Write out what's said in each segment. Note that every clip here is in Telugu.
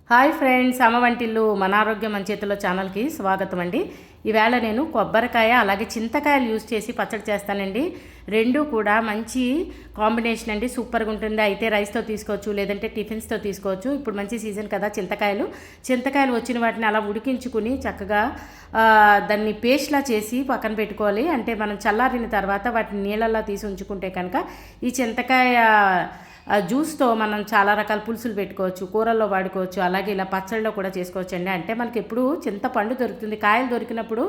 హాయ్ ఫ్రెండ్స్, అమ్మ వంటిల్లు మన ఆరోగ్యం మన చేతుల్లో ఛానల్కి స్వాగతం అండి. ఈవేళ నేను కొబ్బరికాయ అలాగే చింతకాయలు యూజ్ చేసి పచ్చడి చేస్తానండి. రెండు కూడా మంచి కాంబినేషన్ అండి, సూపర్గా ఉంటుంది. అయితే రైస్తో తీసుకోవచ్చు, లేదంటే టిఫిన్స్తో తీసుకోవచ్చు. ఇప్పుడు మంచి సీజన్ కదా చింతకాయలు వచ్చిన వాటిని అలా ఉడికించుకుని చక్కగా దాన్ని పేస్ట్లా చేసి పక్కన పెట్టుకోవాలి. అంటే మనం చల్లారిన తర్వాత వాటిని నీళ్ళల్లో తీసి ఉంచుకుంటే కనుక ఈ చింతకాయ జ్యూస్తో మనం చాలా రకాల పులుసులు పెట్టుకోవచ్చు, కూరల్లో వాడుకోవచ్చు, అలాగే ఇలా పచ్చళ్ళలో కూడా చేసుకోవచ్చు అండి. అంటే మనకి ఎప్పుడు చింతపండు దొరుకుతుంది, కాయలు దొరికినప్పుడు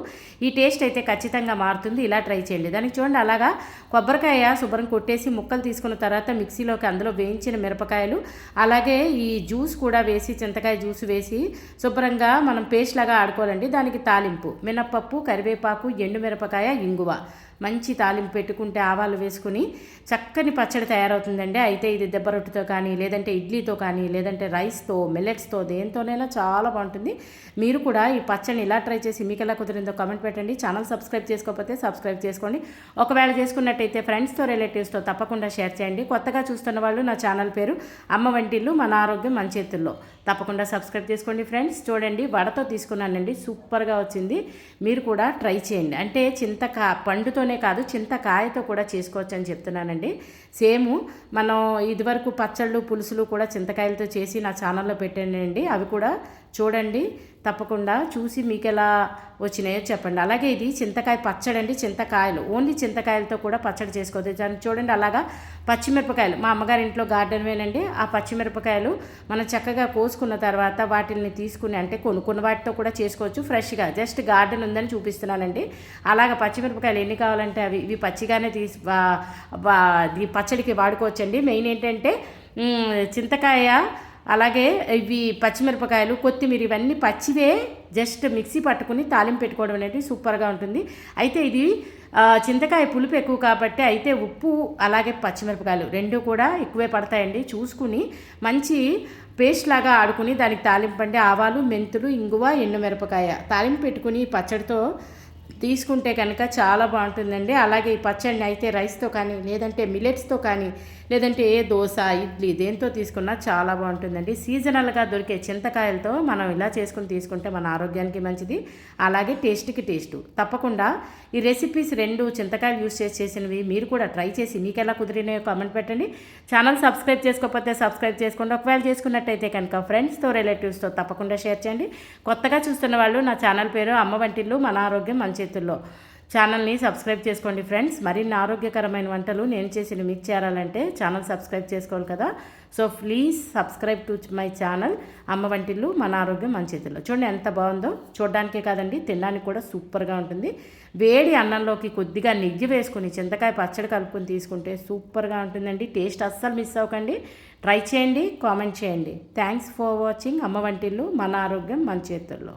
ఈ టేస్ట్ అయితే ఖచ్చితంగా మారుతుంది. ఇలా ట్రై చేయండి. దానికి చూడండి, అలాగా కొబ్బరికాయ శుభ్రం కొట్టేసి ముక్కలు తీసుకున్న తర్వాత మిక్సీలోకి అందులో వేయించిన మిరపకాయలు అలాగే ఈ జ్యూస్ కూడా వేసి, చింతకాయ జ్యూస్ వేసి శుభ్రంగా మనం పేస్ట్ లాగా ఆడుకోవాలండి. దానికి తాలింపు మినప్పప్పు, కరివేపాకు, ఎండుమిరపకాయ, ఇంగువ మంచి తాలింపు పెట్టుకుంటే ఆవాలు వేసుకుని చక్కని పచ్చడి తయారవుతుందండి. అయితే ఇది దెబ్బ రొట్టెతో కానీ, లేదంటే ఇడ్లీతో కానీ, లేదంటే రైస్తో, మిల్లెట్స్తో, దేంతోనైనా చాలా బాగుంటుంది. మీరు కూడా ఈ పచ్చడిని ఇలా ట్రై చేసి మీకు ఎలా కుదిరిందో కామెంట్ పెట్టండి. ఛానల్ సబ్స్క్రైబ్ చేసుకోకపోతే సబ్స్క్రైబ్ చేసుకోండి. ఒకవేళ చేసుకున్నట్టయితే ఫ్రెండ్స్తో, రిలేటివ్స్తో తప్పకుండా షేర్ చేయండి. కొత్తగా చూస్తున్న వాళ్ళు నా ఛానల్ పేరు అమ్మ వంటిల్లు మన ఆరోగ్యం మన చేతుల్లో, తప్పకుండా సబ్స్క్రైబ్ చేసుకోండి. ఫ్రెండ్స్ చూడండి, వడతో తీసుకున్నానండి, సూపర్గా వచ్చింది. మీరు కూడా ట్రై చేయండి. అంటే పండుతోనే కాదు, చింతకాయతో కూడా చేసుకోవచ్చు అని చెప్తున్నానండి. సేమ్ మనం ఇదివరకు పచ్చళ్ళు, పులుసులు కూడా చింతకాయలతో చేసి నా ఛానల్లో పెట్టానండి. అవి కూడా చూడండి, తప్పకుండా చూసి మీకు ఎలా వచ్చినాయో చెప్పండి. అలాగే ఇది చింతకాయ పచ్చడి అండి. చింతకాయలు ఓన్లీ చింతకాయలతో కూడా పచ్చడి చేసుకోవచ్చు. దాన్ని చూడండి, అలాగా పచ్చిమిరపకాయలు మా అమ్మగారి ఇంట్లో గార్డెన్వేనండి. ఆ పచ్చిమిరపకాయలు మనం చక్కగా కోసుకున్న తర్వాత వాటిని తీసుకుని, అంటే కొనుక్కున్న వాటితో కూడా చేసుకోవచ్చు. ఫ్రెష్గా జస్ట్ గార్డెన్ ఉందని చూపిస్తున్నానండి. అలాగ పచ్చిమిరపకాయలు ఎన్ని కావాలంటే అవి ఇవి పచ్చిగానే పచ్చడికి వాడుకోవచ్చండి. మెయిన్ ఏంటంటే చింతకాయ అలాగే ఇవి పచ్చిమిరపకాయలు, కొత్తిమీర ఇవన్నీ పచ్చివే జస్ట్ మిక్సీ పట్టుకుని తాలింపు పెట్టుకోవడం అనేది సూపర్గా ఉంటుంది. అయితే ఇది చింతకాయ పులుపు ఎక్కువ కాబట్టి అయితే ఉప్పు అలాగే పచ్చిమిరపకాయలు రెండు కూడా ఎక్కువే పడతాయండి. చూసుకుని మంచి పేస్ట్ లాగా ఆడుకుని దానికి తాలింపు అంటే ఆవాలు, మెంతులు, ఇంగువ, ఎండుమిరపకాయ తాలింపు పెట్టుకుని పచ్చడితో తీసుకుంటే కనుక చాలా బాగుంటుందండి. అలాగే ఈ పచ్చడిని అయితే రైస్తో కానీ, లేదంటే మిల్లెట్స్తో కానీ, లేదంటే దోశ, ఇడ్లీ దేంతో తీసుకున్నా చాలా బాగుంటుందండి. సీజనల్గా దొరికే చింతకాయలతో మనం ఇలా చేసుకుని తీసుకుంటే మన ఆరోగ్యానికి మంచిది, అలాగే టేస్ట్కి టేస్ట్. తప్పకుండా ఈ రెసిపీస్ రెండు చింతకాయలు యూస్ చేసినవి మీరు కూడా ట్రై చేసి మీకు ఎలా కుదిరినాయో కామెంట్ పెట్టండి. ఛానల్ సబ్స్క్రైబ్ చేసుకోకపోతే సబ్స్క్రైబ్ చేసుకోండి. ఒకవేళ చేసుకున్నట్టయితే కనుక ఫ్రెండ్స్తో, రిలేటివ్స్తో తప్పకుండా షేర్ చేయండి. కొత్తగా చూస్తున్న వాళ్ళు నా ఛానల్ పేరు అమ్మ వంటిల్లు మన ఆరోగ్యం మన చేతుల్లో, ఛానల్ని సబ్స్క్రైబ్ చేసుకోండి. ఫ్రెండ్స్ మరిన్ని ఆరోగ్యకరమైన వంటలు నేను చేసి మీకు చేరాలంటే ఛానల్ సబ్స్క్రైబ్ చేసుకోవాలి కదా. So please subscribe to my channel అమ్మ వంటిల్లు మన ఆరోగ్యం మన చేతుల్లో. చూడండి ఎంత బాగుందో, చూడడానికే కాదండి తినడానికి కూడా సూపర్గా ఉంటుంది. వేడి అన్నంలోకి కొద్దిగా నెయ్యి వేసుకుని చింతకాయ పచ్చడి కలుపుకొని తీసుకుంటే సూపర్గా ఉంటుందండి. టేస్ట్ అస్సలు మిస్ అవ్వకండి. ట్రై చేయండి, కామెంట్ చేయండి. థ్యాంక్స్ ఫర్ వాచింగ్ అమ్మ వంటిల్లు మన ఆరోగ్యం మన చేతుల్లో.